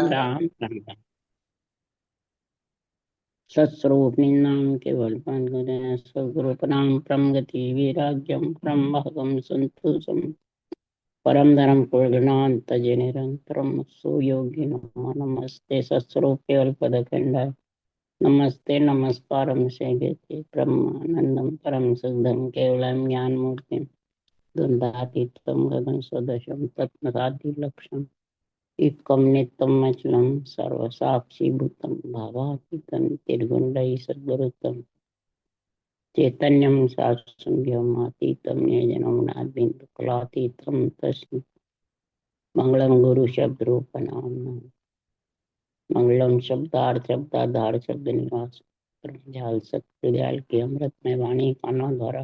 राम राम राम। सत्स्वरूपिणां केवलपान् सद्गुरुपदां प्रमगति वैराग्यं परमहंसं सन्तोषं परम धर्म पूर्णान् तजे निरन्तरं सुयोगिनो नमस्ते सत्स्वरूप केवलपदखण्डाय नमस्ते नमस्कारं सेव्यते ब्रह्मानन्दं परम शुद्धं केवलं ज्ञानमूर्तिं द्वन्द्वातीतं गगनसदृशं तत्त्वसाधिलक्ष्यम् एकम नित्यम अचलम सर्वसाक्षी भूतम भावातीतम निर्गुणै सद्गुरुतम चैतन्यम शास्त्रम अतीतम निजनमनादिन्दुकलातीतम तस्मै मंगलम गुरु शब्द रूप नाम मंगलम शब्दार्थ शब्दाधार शब्द निवास जाल सत्य दयाल के अमृत में वाणी का नाम द्वारा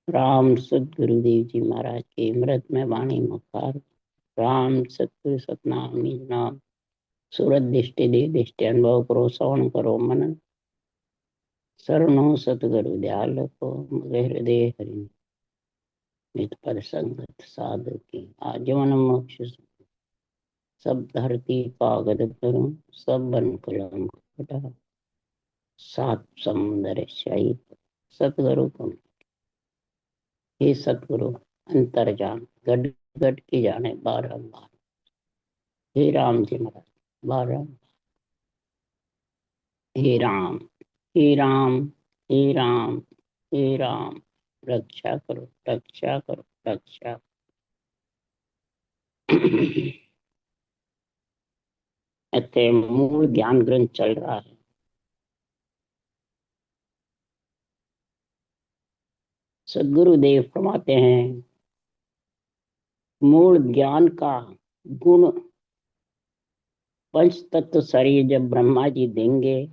राम सदगुरुदेव जी महाराज के अमृत में वाणी मुखार राम सत्य सतनाम निज नाम सूरत दृष्टि दे दृष्टि अनुभव करो श्रवण करो मनन शरणो सतगुरु दयाल को मगे हृदय हरि नित पद संगत साधु की आजीवन मोक्ष सब धरती कागद करूं सब बन कलम घटा सात समुद्र शाही सतगुरु को हे सतगुरु अंतर जान गट गट की जाने बारंबार हे राम जी महाराज बारंबार हे राम हे राम हे राम हे राम रक्षा करो रक्षा करो रक्षा इतने मूल ज्ञान ग्रंथ चल रहा है। सदगुरुदेव फरमाते हैं मूल ज्ञान का गुण पंच तत्व शरीर जब ब्रह्मा जी देंगे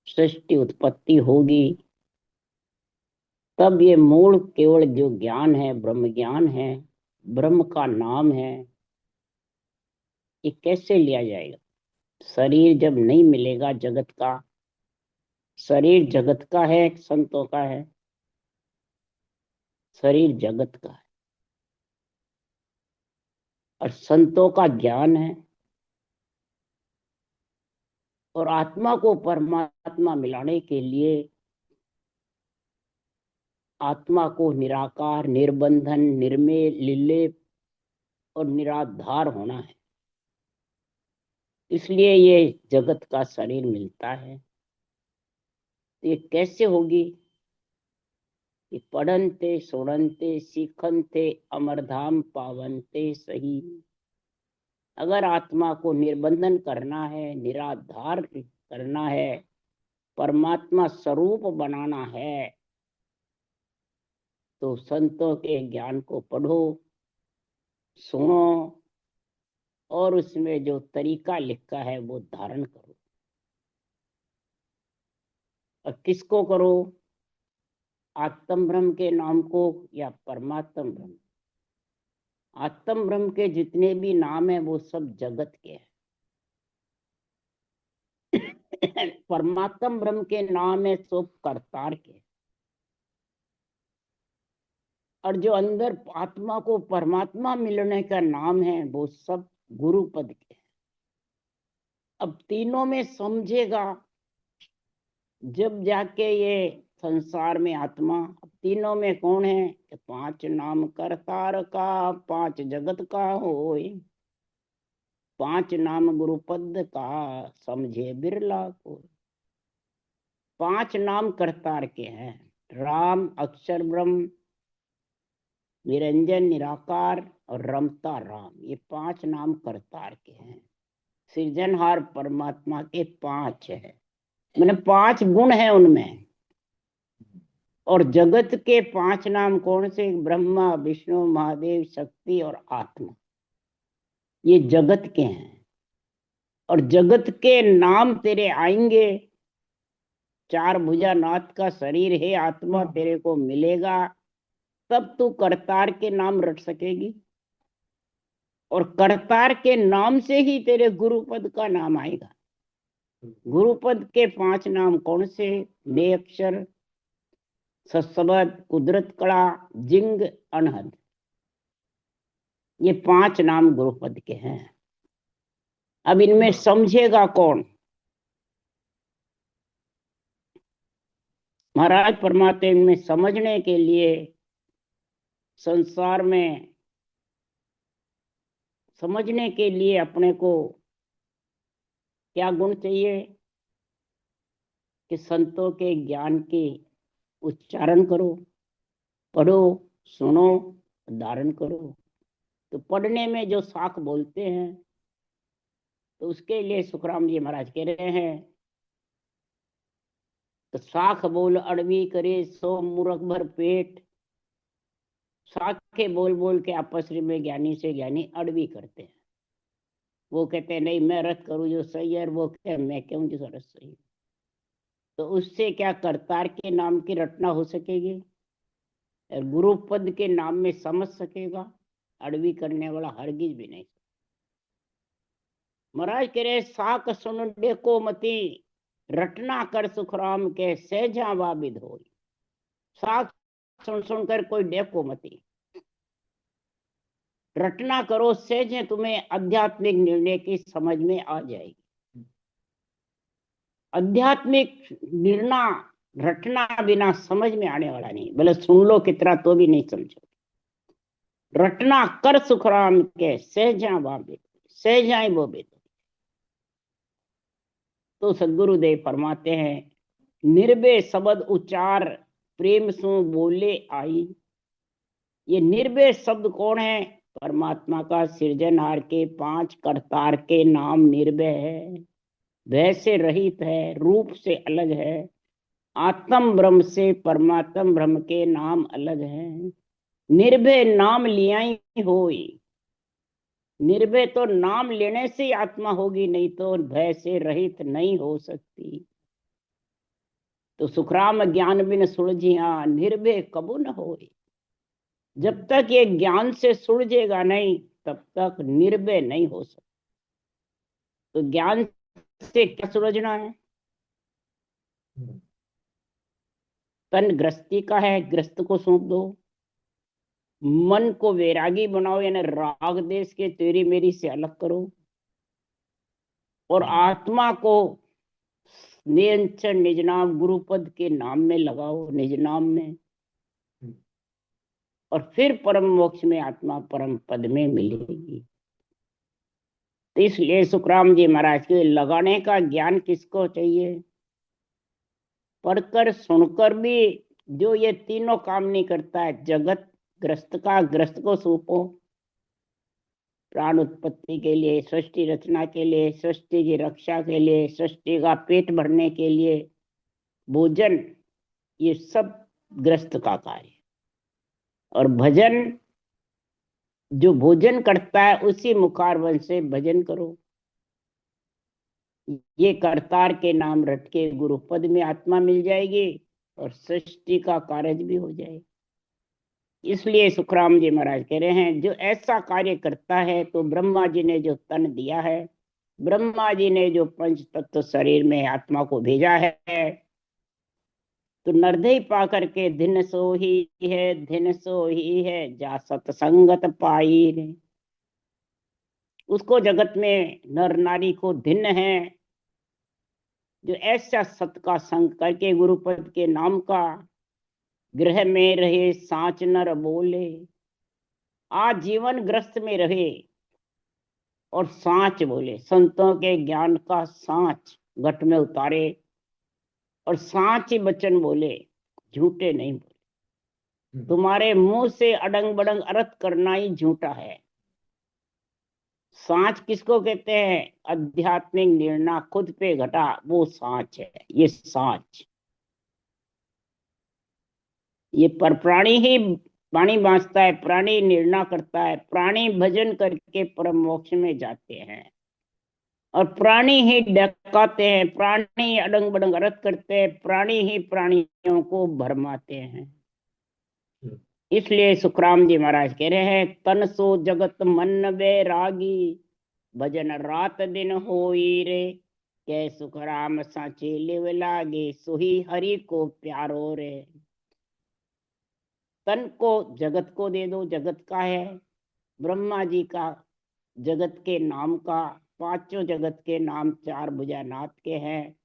सृष्टि उत्पत्ति होगी तब ये मूल केवल जो ज्ञान है ब्रह्म ज्ञान है ब्रह्म का नाम है ये कैसे लिया जाएगा। शरीर जब नहीं मिलेगा जगत का शरीर जगत का है संतों का है शरीर जगत का है और संतों का ज्ञान है और आत्मा को परमात्मा मिलाने के लिए आत्मा को निराकार निर्बंधन निर्मेय निर्लेप और निराधार होना है। इसलिए ये जगत का शरीर मिलता है। तो ये कैसे होगी कि पढ़नते सुनते सीखनते अमरधाम पावनते सही। अगर आत्मा को निर्बंधन करना है निराधार करना है परमात्मा स्वरूप बनाना है तो संतों के ज्ञान को पढ़ो सुनो और उसमें जो तरीका लिखा है वो धारण करो। और किसको करो आत्म ब्रह्म के नाम को या परमात्म ब्रह्म। आत्म ब्रह्म के जितने भी नाम है वो सब जगत के हैं। परमात्म ब्रह्म के नाम है सब करतार के और जो अंदर आत्मा को परमात्मा मिलने का नाम है वो सब गुरु पद के हैं। अब तीनों में समझेगा जब जाके ये संसार में आत्मा अब तीनों में कौन है कि पांच नाम करतार का पांच जगत का होय पांच नाम गुरुपद का समझे बिरला को। पांच नाम करतार के हैं राम अक्षर ब्रह्म निरंजन निराकार और रमता राम ये पांच नाम करतार के हैं। सृजनहार परमात्मा के पांच है मैंने पांच गुण है उनमें। और जगत के पांच नाम कौन से ब्रह्मा विष्णु महादेव शक्ति और आत्मा ये जगत के हैं। और जगत के नाम तेरे आएंगे चार भुजा नाथ का शरीर है आत्मा तेरे को मिलेगा तब तू करतार के नाम रट सकेगी और करतार के नाम से ही तेरे गुरुपद का नाम आएगा। गुरुपद के पांच नाम कौन से बे अक्षर सत्सबद कुदरत कड़ा जिंग अनहद ये पांच नाम गुरुपद के हैं। अब इनमें समझेगा कौन? महाराज परमात्मा इनमें समझने के लिए संसार में समझने के लिए अपने को क्या गुण चाहिए कि संतों के ज्ञान के उच्चारण करो, पढ़ो, सुनो, धारण करो। तो पढ़ने में जो साख बोलते हैं, तो उसके लिए सुखराम जी महाराज कह रहे हैं, तो साख बोल अड़वी करे सो मूर्ख भर पेट। साखे बोल बोल के आपस में ज्ञानी से ज्ञानी अड़वी करते हैं। वो कहते हैं नहीं मैं रट करूं जो सही है, और वो कहते हैं मैं क्यों जो रट सही है। तो उससे क्या करतार के नाम की रटना हो सकेगी और गुरु पद के नाम में समझ सकेगा? अड़वी करने वाला हरगिज भी नहीं। महाराज कह रहे साक सुन देखो मती, रटना कर सुखराम के सहजा वाबिद हो। साक सुन सुनकर कोई देखो मती, रटना करो, सहजे तुम्हें आध्यात्मिक निर्णय की समझ में आ जाएगी। आध्यात्मिक निर्णय रटना बिना समझ में आने वाला नहीं, भले सुन लो कितना तो भी नहीं समझो। रटना कर सुखराम के सहजा वाबिद, सहजाएं वो बेद। तो सदगुरुदेव फरमाते हैं, निर्भय शब्द उच्चार प्रेम सु बोले आई। ये निर्भय शब्द कौन है? परमात्मा का सृजनहार के पांच करतार के नाम निर्भय है। भय से रहित है, रूप से अलग है। आत्म ब्रह्म से परमात्म ब्रह्म के नाम अलग है। निर्भय नाम लिया ही होई। निर्भय तो नाम लेने से ही आत्मा होगी, नहीं तो भय से रहित नहीं हो सकती। तो सुखराम ज्ञान बिन सुलझिया निर्भय कबू न होई। जब तक ये ज्ञान से सुलझेगा नहीं, तब तक निर्भय नहीं हो सकता। तो ज्ञान से क्या सुलझना है? तन ग्रस्ती का है, ग्रस्त को सौंप दो। मन को वैरागी बनाओ, यानी राग देश के तेरी मेरी से अलग करो। और आत्मा को निरंतर निज नाम गुरुपद के नाम में लगाओ, निज नाम में। और फिर परम मोक्ष में आत्मा परम पद में मिलेगी। तो इसलिए सुखराम जी महाराज के लगाने का ज्ञान किसको चाहिए? पढ़कर सुनकर भी जो ये तीनों काम नहीं करता है, जगत ग्रस्त का, ग्रस्त को सौंपो। प्राण उत्पत्ति के लिए, सृष्टि रचना के लिए, सृष्टि की रक्षा के लिए, सृष्टि का पेट भरने के लिए, भोजन, ये सब ग्रस्त का कार्य। और भजन, जो भोजन करता है उसी मुखारवन से भजन करो। ये करतार के नाम रट के गुरुपद में आत्मा मिल जाएगी और सृष्टि का कार्य भी हो जाएगा। इसलिए सुखराम जी महाराज कह रहे हैं, जो ऐसा कार्य करता है तो ब्रह्मा जी ने जो तन दिया है, ब्रह्मा जी ने जो पंच तत्व शरीर में आत्मा को भेजा है, तो नरदय पा करके धिन सो ही है, धिन सो ही है जा सतसंगत पाई रे। उसको जगत में नर नारी को धिन है जो ऐसा सत का संग करके गुरुपद के नाम का गृह में रहे, साच नर बोले। आज जीवन ग्रस्त में रहे और सांच बोले, संतों के ज्ञान का सांच घट में उतारे और सांच ही वचन बोले, झूठे नहीं बोले। तुम्हारे मुंह से अडंग बडंग अर्थ करना ही झूठा है। सांच किसको कहते हैं? आध्यात्मिक निर्णय खुद पे घटा, वो सांच है। ये सांच, ये पर प्राणी ही वाणी बांचता है, प्राणी निर्णय करता है, प्राणी भजन करके परम मोक्ष में जाते हैं। और प्राणी ही डकाते हैं, प्राणी अडंग बडंग अर्थ करते हैं, प्राणी ही प्राणियों को भरमाते हैं। इसलिए सुखराम जी महाराज कह रहे हैं, तन सो जगत मन बैरागी, भजन रात दिन होई रे। कै सुखराम साचे लिव लागे, सोही हरि को प्यारो रे। तन को जगत को दे दो, जगत का है, ब्रह्मा जी का, जगत के नाम का, पांचों जगत के नाम चार भुजा नाथ के हैं।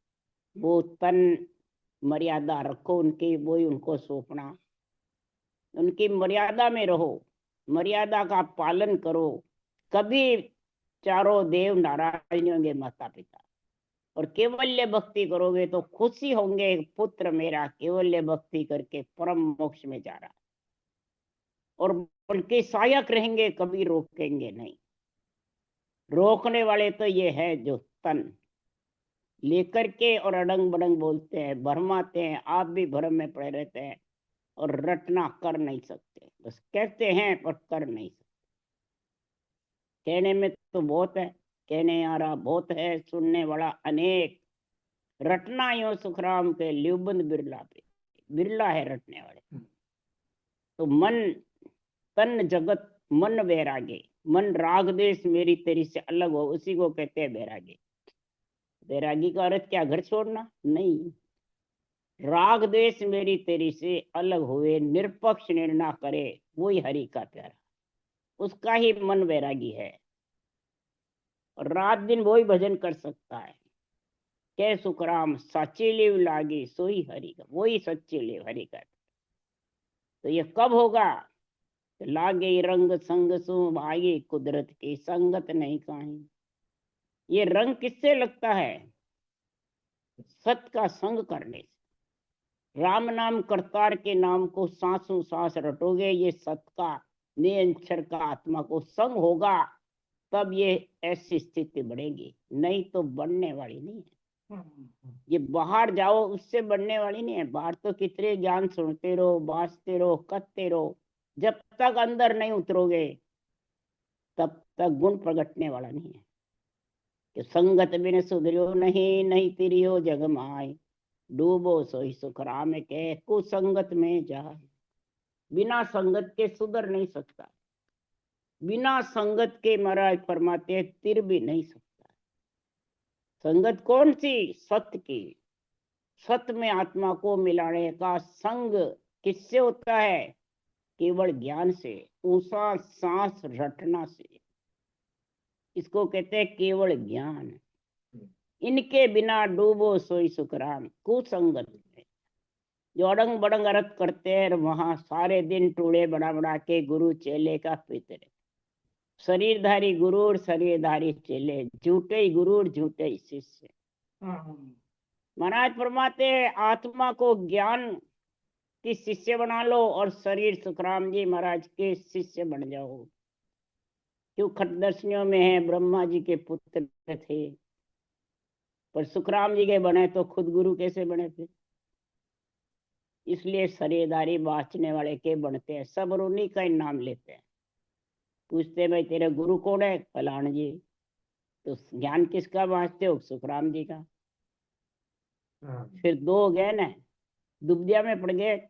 वो तन मर्यादा रखो उनकी, वही उनको सौंपना, उनकी मर्यादा में रहो, मर्यादा का पालन करो। कभी चारों देव नाराज नहीं होंगे, माता पिता। और केवल्य भक्ति करोगे तो खुशी होंगे, पुत्र मेरा केवल्य भक्ति करके परम मोक्ष में जा रहा है। और बल्कि सहायक रहेंगे, कभी रोकेंगे नहीं। रोकने वाले तो ये है जो तन लेकर के और अड़ंग बड़ंग बोलते हैं, भरमाते हैं। आप भी भ्रम में पड़े रहते हैं और रटना कर नहीं सकते, बस कहते हैं पर कर नहीं सकते। कहने में तो बहुत है, कहने आ रहा बहुत है, सुनने वाला अनेक। रटना यो सुखराम के ल्यूबंद बिरला पे, बिरला है रटने वाले। तो मन तन जगत मन वैरागे, मन राग देश मेरी तेरी से अलग हो, उसी को कहते हैं बैरागी। बैरागी का अर्थ क्या, घर छोड़ना नहीं। राग देश मेरी तेरी से अलग हुए, निरपक्ष निर्णय करे, वही हरि का प्यारा, उसका ही मन वैरागी है। और रात दिन वही भजन कर सकता है। कै सुखराम साची लिव लागी, सोई हरि का, वही सच्ची लिव हरि का। तो ये कब होगा, तो लागे रंग संग सु भाई, कुदरत की संगत नहीं कहीं। ये रंग किससे लगता है, सत का संग करने से। राम नाम करतार के नाम को सांसों सांस रटोगे, ये सत का निरंतर का आत्मा को संग होगा, तब ये ऐसी स्थिति बढ़ेगी, नहीं तो बढ़ने वाली नहीं है। ये बाहर जाओ उससे बढ़ने वाली नहीं है। बाहर तो कितने ज्ञान सुनते रहो, बांचते रहो, करते रहो, जब तक अंदर नहीं उतरोगे तब तक गुण प्रगटने वाला नहीं है। कि संगत बिन सुधरियो नहीं, नहीं तिरियो जग माय, डूबो सोई सुख राम के, कुसंगत में जाए। बिना संगत के सुधर नहीं सकता, बिना संगत के महाराज फरमाते तिर भी नहीं सकता। संगत कौन सी, सत्य की। सत्य में आत्मा को मिलाने का संग किससे होता है, केवल ज्ञान से, ऊंचा सांस रटना से। इसको कहते हैं केवल ज्ञान। इनके बिना डूबो सोई सुखराम, कुसंगत में। जो अड़ंग बड़ंग अर्थ करते हैं, वहां सारे दिन टूड़े बड़ा बड़ा के गुरु चेले का पितर, शरीरधारी गुरु और शरीरधारी चेले, झूठे ही गुरु और झूठे ही शिष्य। महाराज फरमाते आत्मा को ज्ञान की शिष्य बना लो और शरीर सुखराम जी महाराज के शिष्य बन जाओ। क्यों खटदर्शनियों में है, ब्रह्मा जी के पुत्र थे, पर सुखराम जी के बने तो खुद गुरु कैसे बने थे। इसलिए शरीरधारी बाँचने वाले के बनते हैं, सब उन्हीं का ही नाम लेते हैं। पूछते भाई तेरे गुरु कौन है, फलान जी। तो ज्ञान किसका बाँचते हो, सुखराम जी का। फिर दो गए ना, दुबदिया में पड़ गए।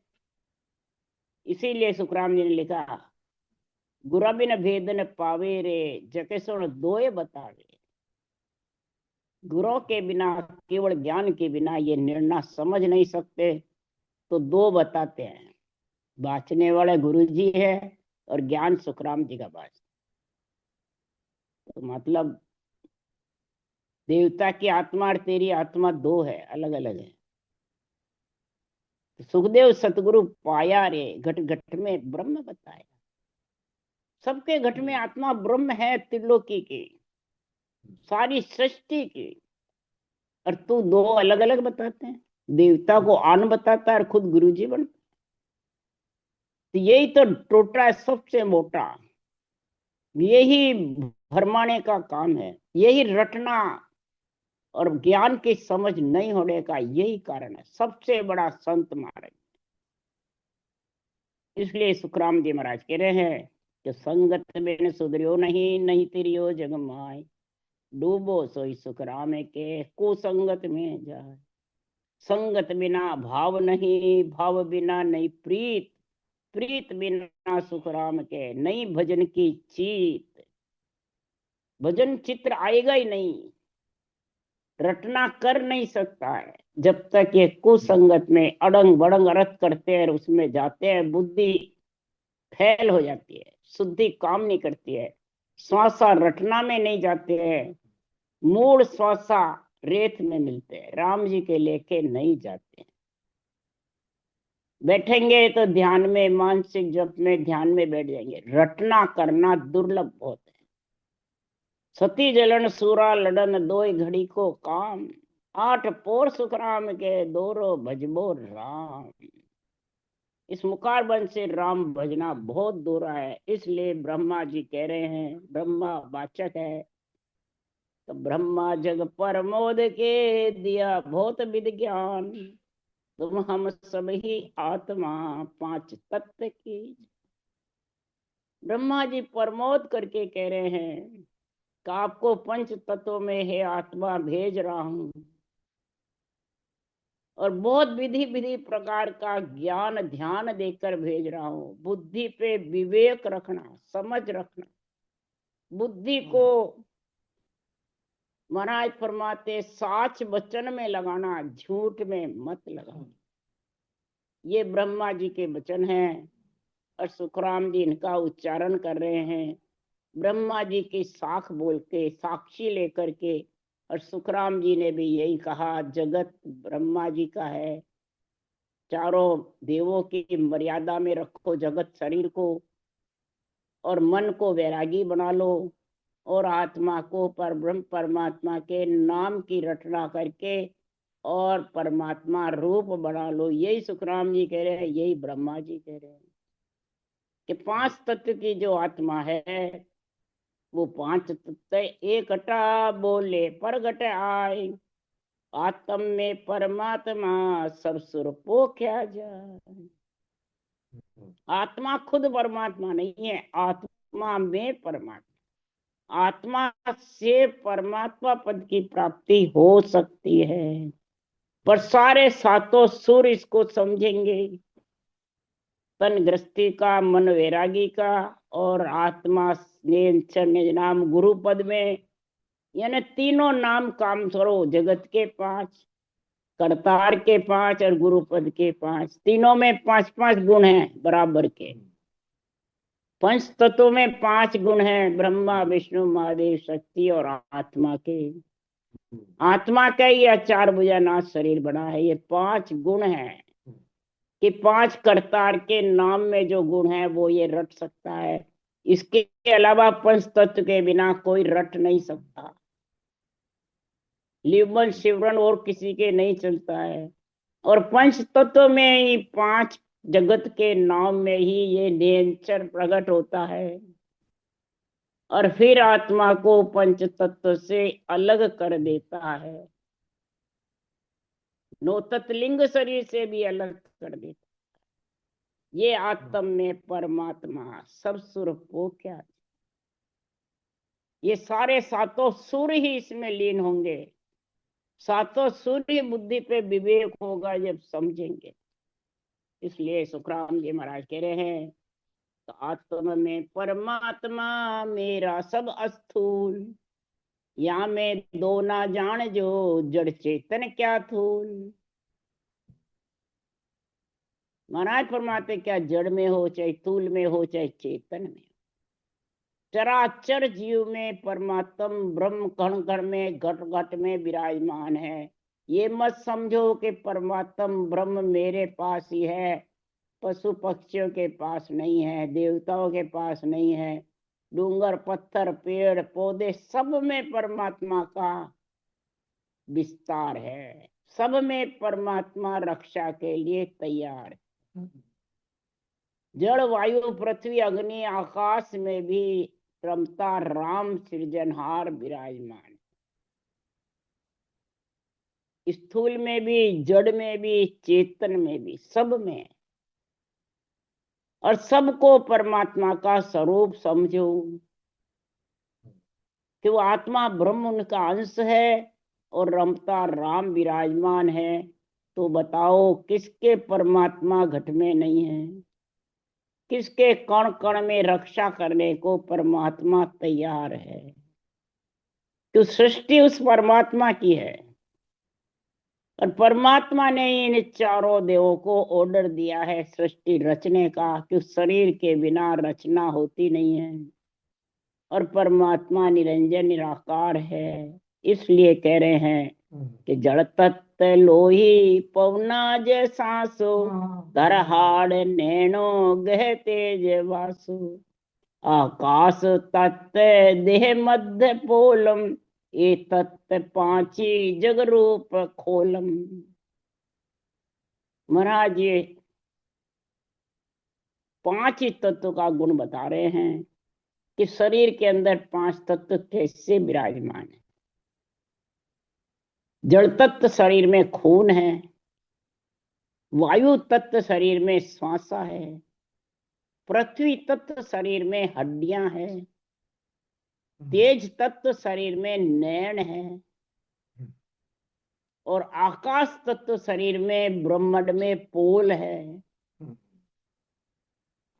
इसीलिए सुखराम जी ने लिखा, गुरु बिन भेद न पावे रे, जके सुन दोए बतावे। गुरु के बिना, केवल ज्ञान के बिना ये निर्णय समझ नहीं सकते। तो दो बताते हैं, बाँचने वाले गुरु जी है और ज्ञान सुखराम जी का बाँच। तो मतलब देवता की आत्मा और तेरी आत्मा दो है, अलग अलग है। तो सुखदेव सतगुरु पाया रे, घट घट में ब्रह्म बताया। सबके घट में आत्मा ब्रह्म है, त्रिलोकी की, सारी सृष्टि की। और तू दो अलग अलग बताते हैं, देवता को आन बताता है और खुद गुरु जी बनता। तो यही तो टोटा है सबसे मोटा, यही भरमाने का काम है, यही रटना और ज्ञान की समझ नहीं होने का यही कारण है, सबसे बड़ा संत महाराज। इसलिए सुखराम जी महाराज कह रहे हैं कि संगत में सुधरियो नहीं, नहीं तिरियो जग माय, डूबो सोई सुखराम के, कुसंगत में जाए। संगत बिना भाव नहीं, भाव बिना नहीं प्रीत, प्रीत बिना सुखराम के, नहीं भजन की चीत। भजन चित्र आएगा ही नहीं, रटना कर नहीं सकता है जब तक ये कुसंगत में अड़ंग बड़ंग अर्थ करते हैं, उसमें जाते हैं, बुद्धि फैल हो जाती है, शुद्धि काम नहीं करती है, श्वासा रटना में नहीं जाते हैं, मूल श्वासा रेत में मिलते हैं, राम जी के लेके नहीं जाते। बैठेंगे तो ध्यान में, मानसिक जप में, ध्यान में बैठ जाएंगे। रटना करना दुर्लभ बहुत है। सती जलन सूरा लड़न दोय घड़ी को काम, आठ पोर सुखराम के दोरो भजबो राम। इस मुखार बंद से राम भजना बहुत दूर है, इसलिए ब्रह्मा जी कह रहे हैं, ब्रह्मा वाचक है, तो ब्रह्मा जग परमोद के दिया बहुत विज्ञान, तुम हम सब ही आत्मा पांच तत्व की। ब्रह्मा जी परमोद करके कह रहे हैं कि आपको पंच तत्वों में है आत्मा भेज रहा हूं, और बहुत विधि विधि प्रकार का ज्ञान ध्यान देकर भेज रहा हूं। बुद्धि पे विवेक रखना, समझ रखना, बुद्धि को महाराज फरमाते साच वचन में लगाना, झूठ में मत लगाना। ये ब्रह्मा जी के वचन हैं और सुखराम जी इनका उच्चारण कर रहे हैं। ब्रह्मा जी की साख बोल के, साक्षी लेकर के, और सुखराम जी ने भी यही कहा, जगत ब्रह्मा जी का है, चारों देवों की मर्यादा में रखो जगत शरीर को, और मन को वैरागी बना लो, और आत्मा को पर ब्रह्म परमात्मा के नाम की रटना करके और परमात्मा रूप बना लो। यही सुखराम जी कह रहे हैं, यही ब्रह्मा जी कह रहे हैं कि पांच तत्व की जो आत्मा है, वो पांच तत्व एक घटा बोले परगट आए, आत्म में परमात्मा सब सुर पो क्या जाए। आत्मा खुद परमात्मा नहीं है, आत्मा में परमात्मा, आत्मा से परमात्मा पद की प्राप्ति हो सकती है। पर सारे सातों सुर इसको समझेंगे, तन गृहस्थी का, मन वैरागी का, और आत्मा निज नाम गुरु पद में, यानी तीनों नाम काम करो, जगत के पांच, करतार के पांच और गुरु पद के पांच, तीनों में पांच पांच गुण हैं बराबर के। पंच तत्वों में पांच गुण हैं, ब्रह्मा विष्णु महादेव शक्ति और आत्मा के। आत्मा का ही चार भुजा नाथ शरीर बना है, ये पांच गुण हैं कि पांच करतार के नाम में जो गुण है वो ये रट सकता है। इसके अलावा पंच तत्व के बिना कोई रट नहीं सकता। लिवमन शिवरण और किसी के नहीं चलता है। और पंच तत्व में ही पांच जगत के नाम में ही ये निरंतर प्रकट होता है, और फिर आत्मा को पंच तत्व से अलग कर देता है, नो तत्लिंग शरीर से भी अलग कर देता। ये आत्म में परमात्मा सब सुर को क्या, ये सारे सातों सुर ही इसमें लीन होंगे। सातों सुर ही बुद्धि पे विवेक होगा जब समझेंगे। इसलिए सुखराम जी महाराज कह रहे हैं, तो आत्म में परमात्मा मेरा सब अस्थूल, या में दो ना जान जो जड़ चेतन क्या थूल। महाराज फरमाते क्या जड़ में हो, चाहे तूल में हो, चाहे चेतन में, चराचर जीव में परमात्म ब्रह्म कण कण में घट घट में विराजमान है। ये मत समझो कि परमात्म ब्रह्म मेरे पास ही है, पशु पक्षियों के पास नहीं है, देवताओं के पास नहीं है, डूंगर पत्थर पेड़ पौधे सब में परमात्मा का विस्तार है, सब में परमात्मा रक्षा के लिए तैयार है। जड़ वायु पृथ्वी अग्नि आकाश में भी रमता राम सृजनहार विराजमान, स्थूल में भी, जड़ में भी, चेतन में भी, सब में। और सबको परमात्मा का स्वरूप समझो कि वो आत्मा ब्रह्म उनका अंश है और रमता राम विराजमान है। तो बताओ किसके परमात्मा घट में नहीं है, किसके कण कण में रक्षा करने को परमात्मा तैयार है। तो सृष्टि उस परमात्मा की है, और परमात्मा ने इन चारों देवों को ऑर्डर दिया है सृष्टि रचने का, कि उस शरीर के बिना रचना होती नहीं है। और परमात्मा निरंजन निराकार है, इसलिए कह रहे हैं कि जड़ तत्व लोही पवना जय सांसो, धर हाड़ नैनो गह तेज वासु, आकाश तत्व देह मध्य पोलम, ये तत्व पांची जग रूप खोलम। महाराज ये 5 ही तत्व का गुण बता रहे हैं कि शरीर के अंदर 5 तत्व कैसे विराजमान है। जड़ तत्व शरीर में खून है, वायु तत्व शरीर में श्वासा है, पृथ्वी तत्व शरीर में हड्डियां है, तेज तत्व शरीर में नैन है, और आकाश तत्व शरीर में ब्रह्मांड में पोल है।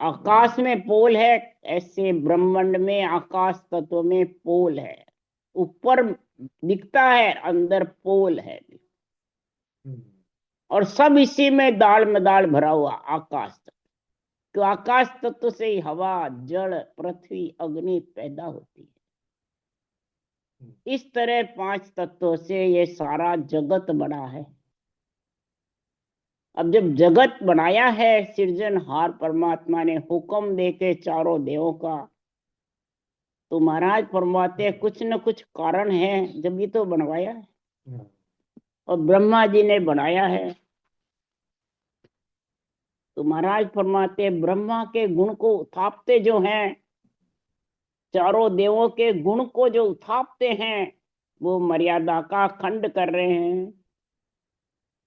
आकाश में पोल है, ऐसे ब्रह्मांड में आकाश तत्व में पोल है। ऊपर दिखता है, अंदर पोल है, और सब इसी में दाल में दाल भरा हुआ आकाश तत्व। तो आकाश तत्व से ही हवा, जल, पृथ्वी, अग्नि पैदा होती है। इस तरह 5 तत्वों से ये सारा जगत बना है। अब जब जगत बनाया है सृजनहार परमात्मा ने हुक्म देके चारों देवों का, तो महाराज फरमाते कुछ न कुछ कारण है जब ये तो बनवाया है। और ब्रह्मा जी ने बनाया है, तो महाराज फरमाते ब्रह्मा के गुण को उठापते जो हैं, चारों देवों के गुण को जो उठापते हैं, वो मर्यादा का खंड कर रहे हैं।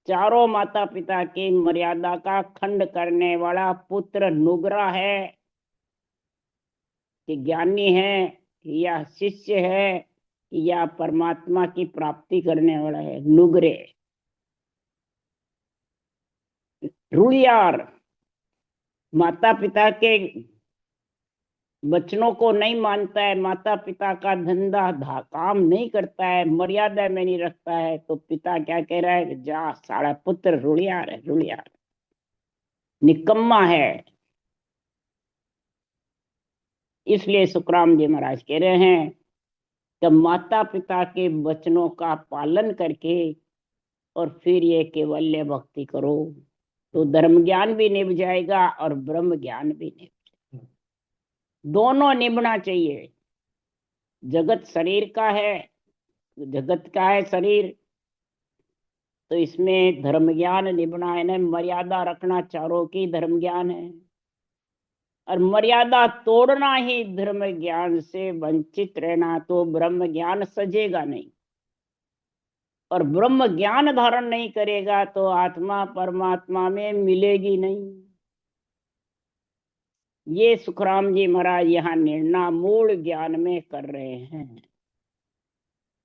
चारों माता पिता की मर्यादा का खंड करने वाला पुत्र नुग्रा है कि ज्ञानी है, या शिष्य है, या परमात्मा की प्राप्ति करने वाला है। नुग्रे रुड़ियार माता पिता के वचनों को नहीं मानता है, माता पिता का धंधा काम नहीं करता है, मर्यादा में नहीं रखता है, तो पिता क्या कह रहा है, जा सारा पुत्र रुड़ियार है, रुड़ियार निकम्मा है। इसलिए सुखराम जी महाराज कह रहे हैं कि माता पिता के वचनों का पालन करके और फिर ये केवल्य भक्ति करो, तो धर्म ज्ञान भी निभ जाएगा और ब्रह्म ज्ञान भी निभ, दोनों निभना चाहिए। जगत शरीर का है, जगत का है शरीर, तो इसमें धर्म ज्ञान निभना है ना, मर्यादा रखना चारों की धर्म ज्ञान है, और मर्यादा तोड़ना ही धर्म ज्ञान से वंचित रहना, तो ब्रह्म ज्ञान सजेगा नहीं। और ब्रह्म ज्ञान धारण नहीं करेगा तो आत्मा परमात्मा में मिलेगी नहीं। ये सुखराम जी महाराज यहाँ निर्णय मूल ज्ञान में कर रहे हैं।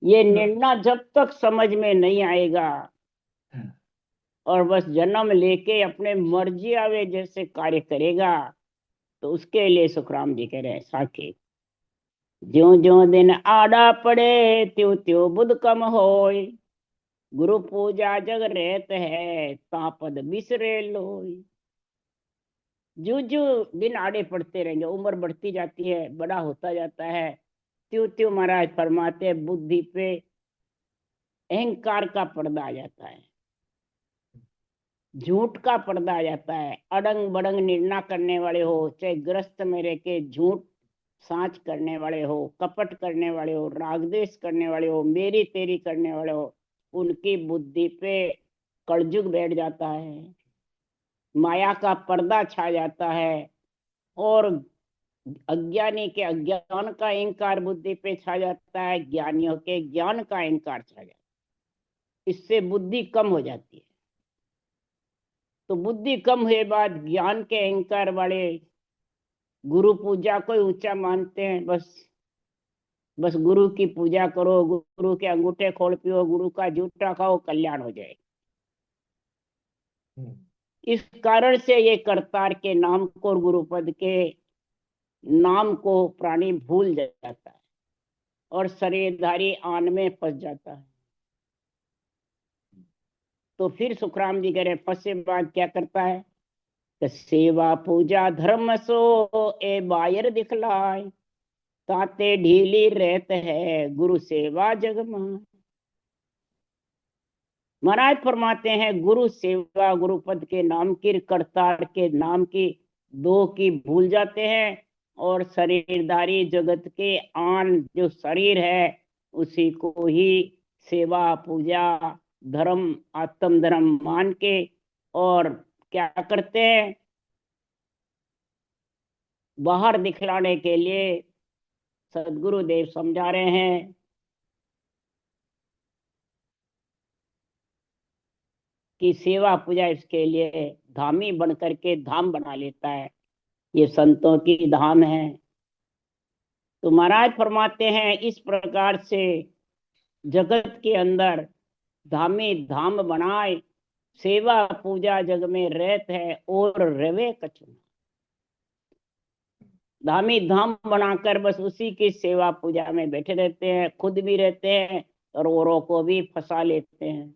ये निर्णय जब तक समझ में नहीं आएगा और बस जन्म लेके अपने मर्जी आवे जैसे कार्य करेगा, तो उसके लिए सुखराम जी कह रहे हैं साखी, ज्यो ज्यो दिन आड़ा पड़े त्यों त्यों बुध कम होय, गुरु पूजा जग रहत है तापद बिसरे लोय। जो जो दिन आड़े पड़ते रहेंगे, उम्र बढ़ती जाती है, बड़ा होता जाता है, त्यों त्यों महाराज फरमाते बुद्धि पे अहंकार का पर्दा आ जाता है, झूठ का पर्दा आ जाता है। अड़ंग बड़ंग निर्णय करने वाले हो, चाहे ग्रस्त में रह के झूठ सांच करने वाले हो, कपट करने वाले हो, रागदेश करने वाले हो, मेरी तेरी करने वाले हो, उनकी बुद्धि पे कलजुग बैठ जाता है, माया का पर्दा छा जाता है, और अज्ञानी के अज्ञान का अहंकार बुद्धि पे छा जाता है, ज्ञानियों के ज्ञान का अहंकार छा जाता है। इससे बुद्धि कम हो जाती है। तो बुद्धि कम हुए बाद ज्ञान के अहंकार वाले गुरु पूजा को ऊंचा मानते हैं, बस बस गुरु की पूजा करो, गुरु के अंगूठे खोल पियो, गुरु का जूठा खाओ, कल्याण हो जाए। इस कारण से ये करतार के नाम को और गुरुपद के नाम को प्राणी भूल जाता है और शरीरधारी आन में फंस जाता है। तो फिर सुखराम जी कह रहे फंसे बाद क्या करता है, तो सेवा पूजा धर्म सो ए बायर दिखलाए, ताते ढीली रहत है गुरु सेवा जग मान। महाराज फरमाते हैं गुरु सेवा, गुरु पद के नाम की, करतार के नाम की, दो की भूल जाते हैं और शरीरधारी जगत के आन जो शरीर है उसी को ही सेवा पूजा धर्म आत्म धर्म मान के और क्या करते हैं, बाहर दिखलाने के लिए सदगुरु देव समझा रहे हैं कि सेवा पूजा इसके लिए धामी बन करके धाम बना लेता है, ये संतों की धाम है। तो महाराज फरमाते हैं इस प्रकार से जगत के अंदर धामी धाम बनाए, सेवा पूजा जग में रहत है और रवे कछु। धामी धाम बनाकर बस उसी की सेवा पूजा में बैठे रहते हैं, खुद भी रहते हैं और औरों को भी फंसा लेते हैं।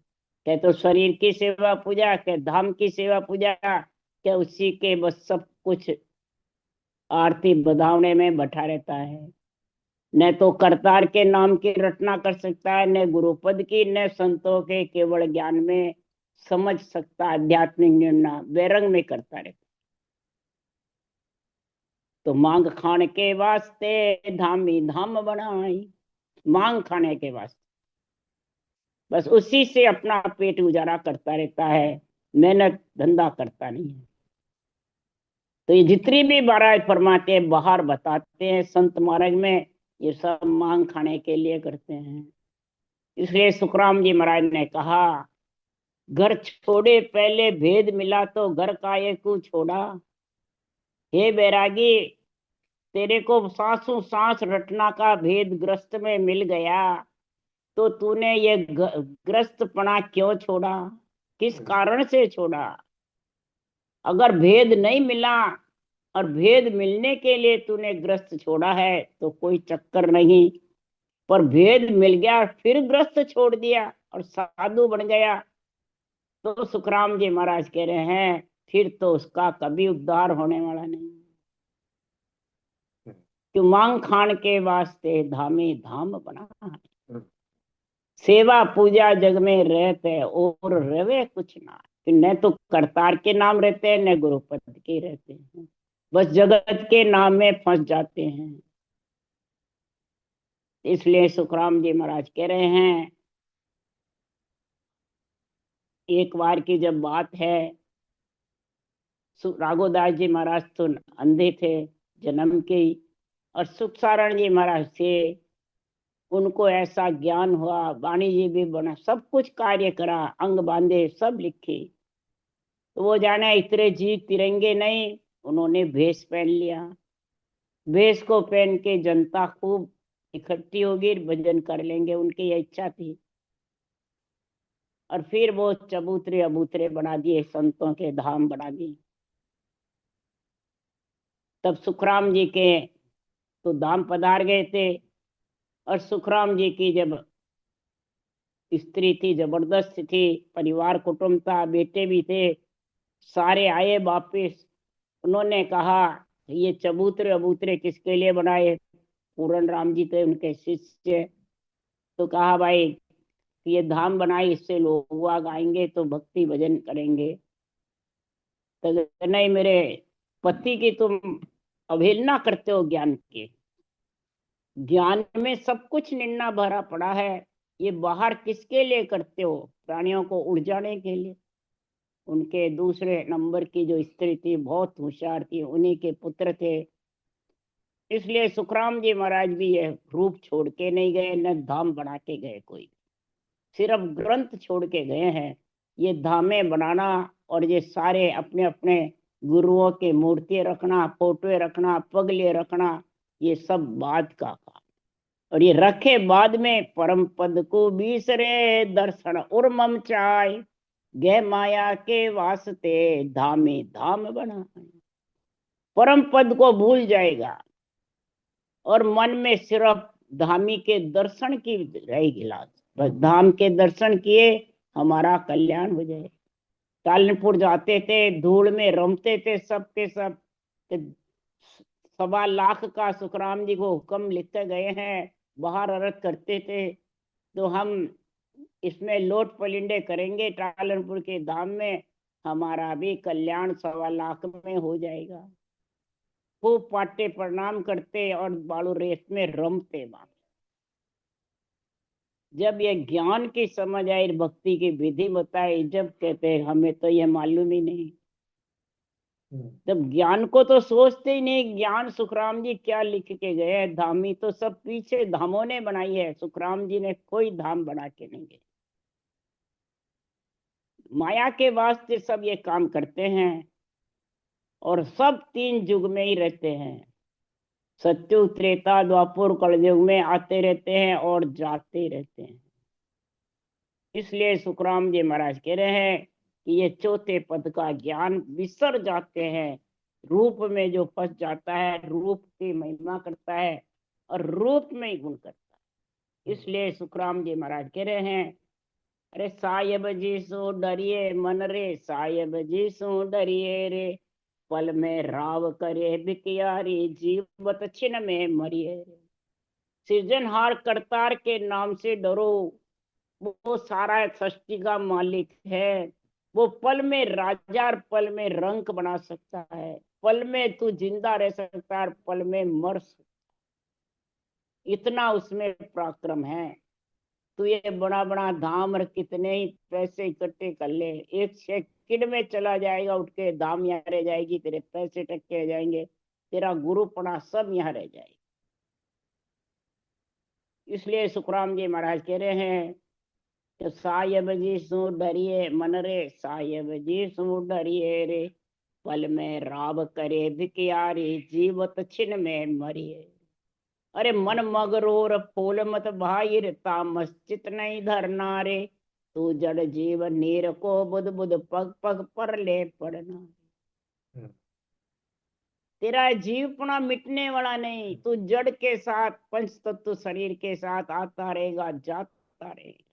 क्या तो शरीर की सेवा पूजा, क्या धाम की सेवा पूजा, क्या उसी के बस सब कुछ आरती बधावने में बैठा रहता है। न तो करतार के नाम की रचना कर सकता है, न गुरुपद की, न संतों के केवल ज्ञान में समझ सकता, आध्यात्मिक निर्णय बेरंग में करता रहता। तो मांग खाने के वास्ते धामी धाम बनाई, मांग खाने के वास्ते बस उसी से अपना पेट गुजारा करता रहता है, मेहनत धंधा करता नहीं है। तो ये जितनी भी बारात फरमाते हैं बाहर बताते हैं संत महाराज में, ये सब मांग खाने के लिए करते हैं। इसलिए सुखराम जी महाराज ने कहा घर छोड़े पहले भेद मिला तो घर का ये को छोड़ा। हे बैरागी, तेरे को सांसों सांस रटना का भेद ग्रस्त में मिल गया तो तूने ये ग्रस्तपना क्यों छोड़ा, किस कारण से छोड़ा। अगर भेद नहीं मिला और भेद मिलने के लिए तूने ग्रस्त छोड़ा है तो कोई चक्कर नहीं, पर भेद मिल गया फिर ग्रस्त छोड़ दिया और साधु बन गया तो सुखराम जी महाराज कह रहे हैं फिर तो उसका कभी उद्धार होने वाला नहीं। क्यों मांग खान के वास्ते धामे धाम बना है, सेवा पूजा जग में रहते और रवे कुछ ना। न तो करतार के नाम रहते हैं न गुरुपद के रहते हैं, बस जगत के नाम में फंस जाते हैं। इसलिए सुखराम जी महाराज कह रहे हैं एक बार की जब बात है, राघोदास जी महाराज तो अंधे थे जन्म के ही, और सुख सारण जी महाराज से उनको ऐसा ज्ञान हुआ, वाणी जी भी बना, सब कुछ कार्य करा, अंग बांधे सब लिखे। तो वो जाने इतने जी तिरंगे नहीं, उन्होंने भेष पहन लिया। भेष को पहन के जनता खूब इकट्ठी होगी, भजन कर लेंगे, उनकी यह इच्छा थी। और फिर वो चबूतरे अबूतरे बना दिए, संतों के धाम बना दिए। तब सुखराम जी के तो धाम पधार गए थे, और सुखराम जी की जब स्त्री थी जबरदस्त थी, परिवार कुटुंब था, बेटे भी थे, सारे आए वापिस। उन्होंने कहा ये चबूतरे अबूतरे किसके लिए बनाए, पूरन राम जी थे उनके शिष्य। तो कहा भाई ये धाम बनाई, इससे लोग आएंगे तो भक्ति भजन करेंगे। तो नहीं, मेरे पति की तुम अवहेलना करते हो, ज्ञान के ज्ञान में सब कुछ निन्ना भरा पड़ा है, ये बाहर किसके लिए करते हो, प्राणियों को उड़ जाने के लिए। उनके दूसरे नंबर की जो स्त्री थी बहुत होशियार थी, उन्हीं के पुत्र थे। इसलिए सुखराम जी महाराज भी ये रूप छोड़ के नहीं गए, न धाम बना के गए, कोई सिर्फ ग्रंथ छोड़ के गए हैं। ये धामे बनाना और ये सारे अपने अपने गुरुओं के मूर्ति रखना, फोटो रखना, पगले रखना, ये सब बाद का काम। और ये रखे बाद में परम पद को बीसरे दर्शन और मम चाय, गे माया के वास्ते धामे धाम बना। परम पद को भूल जाएगा और मन में सिर्फ धामी के दर्शन की रहेगी लाज। बस धाम के दर्शन किए हमारा कल्याण हो जाए। कालनपुर जाते थे, धूल में रमते थे सब के सब, 1.25 लाख का सुखराम जी को हुक्म लिखते गए हैं, बाहर अर्थ करते थे। तो हम इसमें लोट पलिंडे करेंगे टालनपुर के धाम में, हमारा भी कल्याण 1.25 लाख में हो जाएगा। खूब पाटे प्रणाम करते और बालू रेस में रमते वहां। जब ये ज्ञान की समझ आई, भक्ति की विधि बताई, जब कहते हमें तो ये मालूम ही नहीं। जब ज्ञान को तो सोचते ही नहीं, ज्ञान सुखराम जी क्या लिख के गए हैं, धामी तो सब पीछे धामों ने बनाई है, सुखराम जी ने कोई धाम बना के नहीं गए। माया के वास्ते सब ये काम करते हैं, और सब 3 युग में ही रहते हैं। सत्युग, त्रेता, द्वापर, कलयुग में आते रहते हैं और जाते रहते हैं। इसलिए सुखराम जी महाराज कह रहे हैं कि ये चौथे पद का ज्ञान विसर जाते हैं। रूप में जो फंस जाता है, रूप की महिमा करता है और रूप में ही गुण करता है। इसलिए सुखराम जी महाराज कह रहे हैं, अरे साहेब जी सो डरिए मन रे, साहेब जी सो डरिए रे, पल में राव करे बिकियारी, जीवत छिन में मरिए रे। सृजनहार करतार के नाम से डरो, वो सारा सृष्टि का मालिक है। वो पल में राजा और पल में रंक बना सकता है, पल में तू जिंदा रह सकता है और पल में मर सकता, इतना उसमें पराक्रम है। तू ये बड़ा बड़ा धाम और कितने ही पैसे इकट्ठे कर ले, 1 सेकंड में चला जाएगा, उठ के धाम यहाँ रह जाएगी, तेरे पैसे टक्के रह जाएंगे, तेरा गुरुपना सब यहाँ रह जाएगा। इसलिए सुखराम जी महाराज कह रहे हैं, तो साहेब जी सु डरिए मन रे, साहेब जी सु डरिए रे, पल में राव करे भिकियारी, जीवत छिन में मरिए। अरे मन मगरूर फूल मत भाई, तामस चित नहीं धरना रे, तू जड़ जीव नीर को बुध बुध पग पग पर ले पड़ना। तेरा जीवपना मिटने वाला नहीं, तू जड़ के साथ पंच तत्व शरीर के साथ आता रहेगा, जाता रहेगा।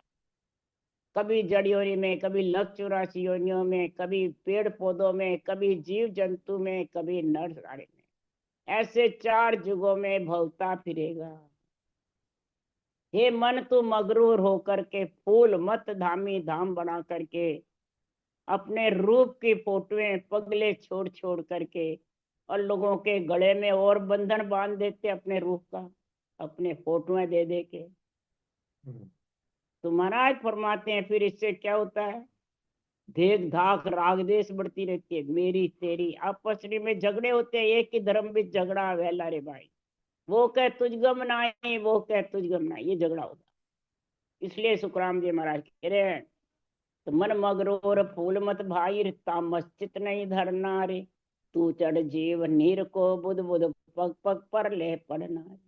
कभी जड़ योनि में, कभी लक्ष 84 योनियों में, कभी पेड़ पौधों में, कभी जीव जंतु में, कभी नर नारी में, ऐसे 4 युगों में भवता फिरेगा। हे मन, तू मगरूर होकर के फूल मत धामी धाम बना करके, अपने रूप की फोटोएं पगले छोड़ छोड़ करके, और लोगों के गले में और बंधन बांध देते अपने रूप का, अपने फोटोएं दे दे के। तो महाराज फरमाते हैं फिर इससे क्या होता है, देख धाक राग देश बढ़ती रहती है, मेरी तेरी आपस में झगड़े होते हैं, एक ही धर्म में झगड़ा वेला रे भाई, वो कह तुझ गम नाई, वो कह तुझ गम नाई, ये झगड़ा होता। इसलिए सुखराम जी महाराज कह रहे हैं, तो मन मगरूर फूल मत भाई, तामस चित नहीं धरना रे, तू चढ़ जीव नीर को बुध बुध पग पग पर ले पड़ना रे।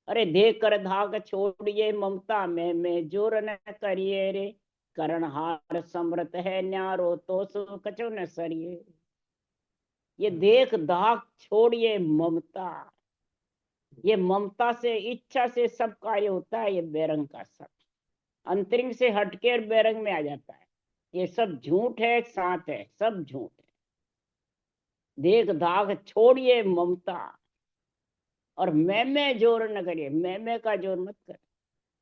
अरे देख कर धाक छोड़िए ममता में जोर न करिए रे, करण हार समृत है न्यारो तो सो कचो न सरिये। ये देख धाक छोड़िए ममता, ये ममता से इच्छा से सब कार्य होता है, ये बेरंग का सब अंतरिंग से हटके बेरंग में आ जाता है। ये सब झूठ है, साथ है, सब झूठ है। देख धाक छोड़िए ममता, और मैं जोर न करिए, मैं का जोर मत कर।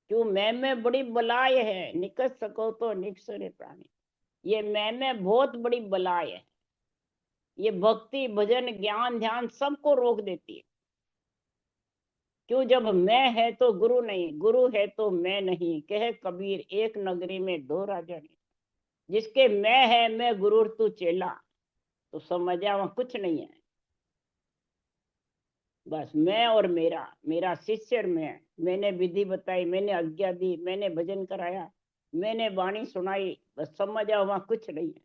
क्यों, मैं बड़ी बलाय है, निकट सको तो निकसरे प्राणी, ये मैं बहुत बड़ी बलाय है। ये भक्ति भजन ज्ञान ध्यान सबको रोक देती है। क्यों, जब मैं है तो गुरु नहीं, गुरु है तो मैं नहीं, कहे कबीर एक नगरी में 2 राजा नहीं। जिसके मैं है, मैं गुरु तू चेला, तो समझ जा वहां कुछ नहीं है। बस मैं और मेरा, मेरा शिष्य और मैंने विधि बताई, मैंने आज्ञा दी, मैंने भजन कराया, मैंने वाणी सुनाई, बस समझ जाओ वहां कुछ नहीं है।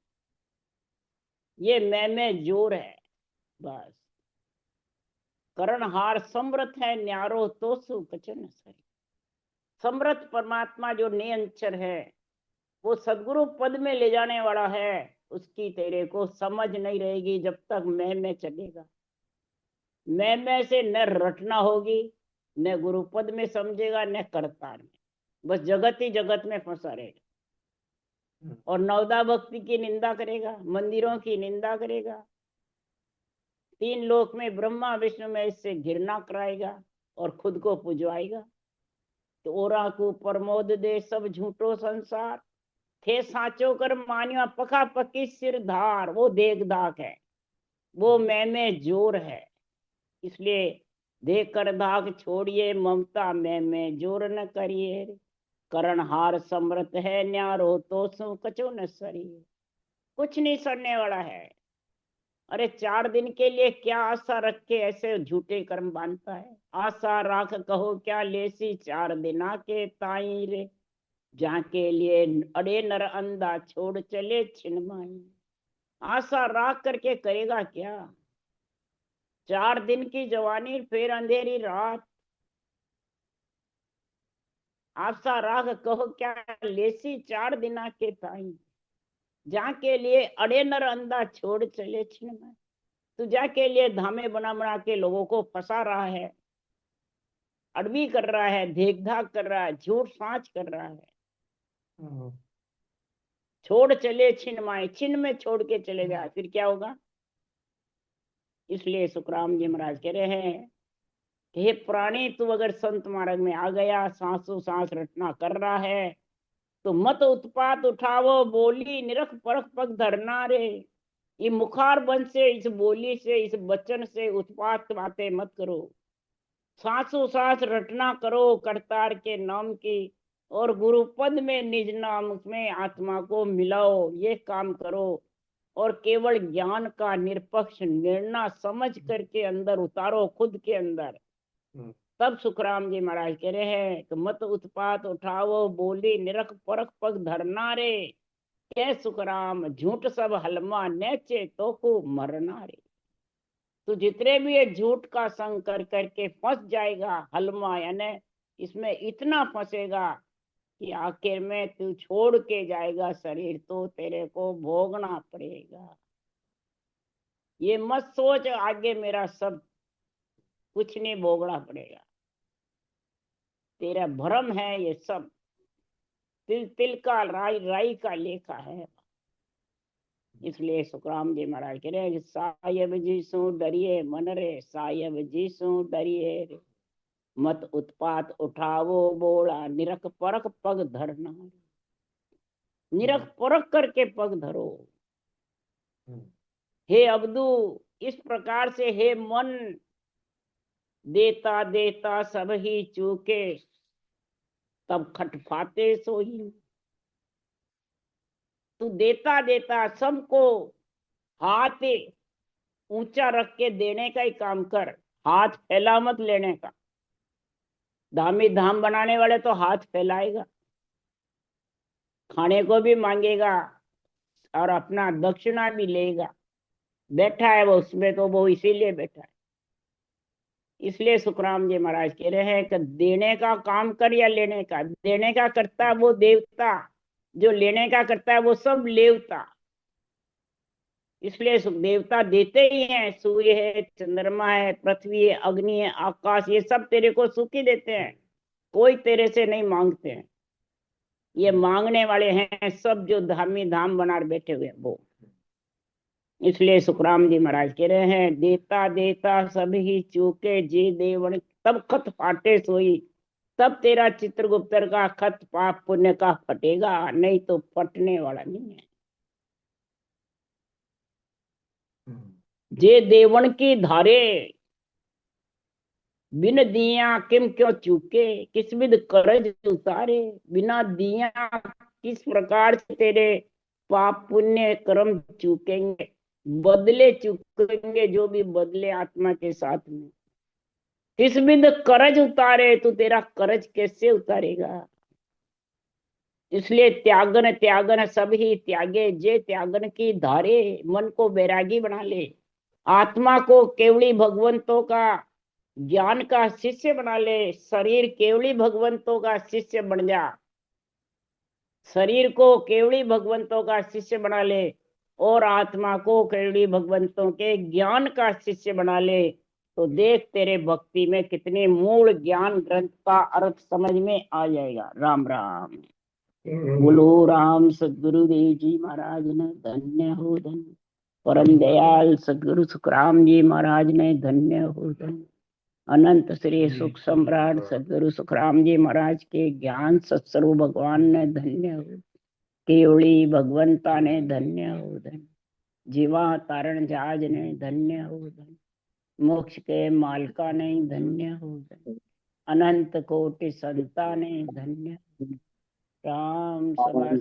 ये मैं में जोर है बस। करणहार समृत है न्यारो तो सु कचन सरी। समृत परमात्मा जो निरंतर है, वो सदगुरु पद में ले जाने वाला है। उसकी तेरे को समझ नहीं रहेगी जब तक मैं में चलेगा। मैं से न रटना होगी, न गुरु पद में समझेगा, न करतार में, बस जगत ही जगत में फंसा रहेगा। और नवदा भक्ति की निंदा करेगा, मंदिरों की निंदा करेगा, तीन लोक में ब्रह्मा विष्णु में इससे घृणा कराएगा और खुद को पुजवाएगा। तो ओरा को प्रमोद दे सब झूठो संसार, थे साचो कर मानिया पका पकी सिर धार। वो देख दाक है, वो मैं में जोर है। इसलिए देख कर दाग छोड़िए, ममता में जोर न करिए। करण हार समृत है, न्यारो तो सु कचो न सरिए। कुछ नहीं सड़ने वाला है। अरे 4 दिन के लिए क्या आशा रख के ऐसे झूठे कर्म बांधता है। आशा राख कहो क्या लेसी, 4 दिना के ताई रे। जहाँ के लिए अड़े नर अंधा, छोड़ चले छिनमाई। आशा राख करके करेगा क्या? 4 दिन की जवानी, फिर अंधेरी रात। आशा राख कहो क्या लेसी, 4 दिना के ताई। जहाँ के लिए अड़े नर अंधा, छोड़ चले छिनमाई। तू जा के लिए धामे बना बना के लोगों को फंसा रहा है, अड़बी कर रहा है, देख धाक कर रहा है, झूठ सांच कर रहा है। छोड़ चले छिन माए, छिन में छोड़ के चले जाए, फिर क्या होगा? इसलिए सुखराम जी महाराज कह रहे हैं कि हे प्राणी, तू अगर संत मार्ग में आ गया, सांसों सांस रटना कर रहा है, तो मत उत्पात उठावो, बोली निरख परख पग धरना रे। ये मुखार बंद से, इस बोली से, इस वचन से उत्पात बातें मत करो। सांसों सांस रटना करो करतार के नाम की, और गुरु पद में निज नाम में आत्मा को मिलाओ। ये काम करो और केवल ज्ञान का निरपक्ष निर्णय समझ करके अंदर उतारो, खुद के अंदर। तब सुखराम जी महाराज कह रहे हैं कि मत उत्पात उठाओ, बोली निरख परख पग धरना रे। कह सुखराम झूठ सब हलमा, नेचे तो को मरना रे। तो जितने भी ये झूठ का संग कर करके फंस जाएगा, हलमा यानी इसमें इतना फंसेगा कि आखिर में तू छोड़ के जाएगा शरीर, तो तेरे को भोगना पड़ेगा। ये मत सोच आगे मेरा सब कुछ नहीं भोगना पड़ेगा, तेरा भ्रम है ये सब। तिल तिल का राई राई का लेखा है। इसलिए सुखराम जी महाराज कह रहे हैं कि सायब जी सु डरिए मन रे, सायब जी सु डरिए रे। मत उत्पात उठावो बोला, निरख परख पग धरना। निरख परख करके पग धरो। हे अब्दू, इस प्रकार से हे मन, देता देता सब ही चूके, तब खटफाते सोई। तू देता देता सबको हाथ ऊंचा रख के देने का ही काम कर, हाथ फैला मत लेने का। धामी धाम बनाने वाले तो हाथ फैलाएगा, खाने को भी मांगेगा और अपना दक्षिणा भी लेगा। बैठा है वो उसमें, तो वो इसीलिए बैठा है। इसलिए सुखराम जी महाराज कह रहे हैं कि देने का काम कर या लेने का। देने का करता है वो देवता, जो लेने का करता है वो सब लेवता। इसलिए देवता देते ही हैं। सूर्य है, चंद्रमा है, पृथ्वी है, अग्नि है, आकाश, ये सब तेरे को सुख ही देते हैं, कोई तेरे से नहीं मांगते हैं। ये मांगने वाले हैं सब जो धामी धाम बना बैठे हुए हैं वो। इसलिए सुखराम जी महाराज कह रहे हैं देता देता सब ही चूके जी देवन, तब खत फाटे सोई। तब तेरा चित्रगुप्तर का खत पाप पुण्य का फटेगा, नहीं तो फटने वाला नहीं है। जे देवन की धारे, बिन दिया किम क्यों चूके, किस विध करज उतारे। बिना दिया किस प्रकार से तेरे पाप पुण्य कर्म चूकेंगे, बदले चुकेंगे, जो भी बदले आत्मा के साथ में। किस विध करज उतारे, तो तेरा करज कैसे उतारेगा। इसलिए त्यागन त्यागन सब ही त्यागे, जे त्यागन की धारे। मन को बैरागी बना ले, आत्मा को केवली भगवंतों का ज्ञान का शिष्य बना ले। शरीर केवली भगवंतों का शिष्य बन जा, शरीर को केवली भगवंतों का शिष्य बना ले, और आत्मा को केवली भगवंतों के ज्ञान का शिष्य बना ले। तो देख तेरे भक्ति में कितने मूल ज्ञान ग्रंथ का अर्थ समझ में आ जाएगा। राम राम। बोलो राम सदगुरुदेव जी महाराज ने धन्य हो धन्य। परम दयाल सदगुरु सुखराम जी महाराज ने धन्य हो धन्य। अनंत श्री सुख सम्राट सदगुरु सुखराम जी महाराज के ज्ञान सत्स्वरूप भगवान ने धन्य हो। केवड़ी भगवंता ने धन्य हो धन्य। जीवा तारण जहाज ने धन्य हो धन्य। मोक्ष के मालका ने धन्य हो धन्य। अनंत कोटि संता ने धन्य। राम सभा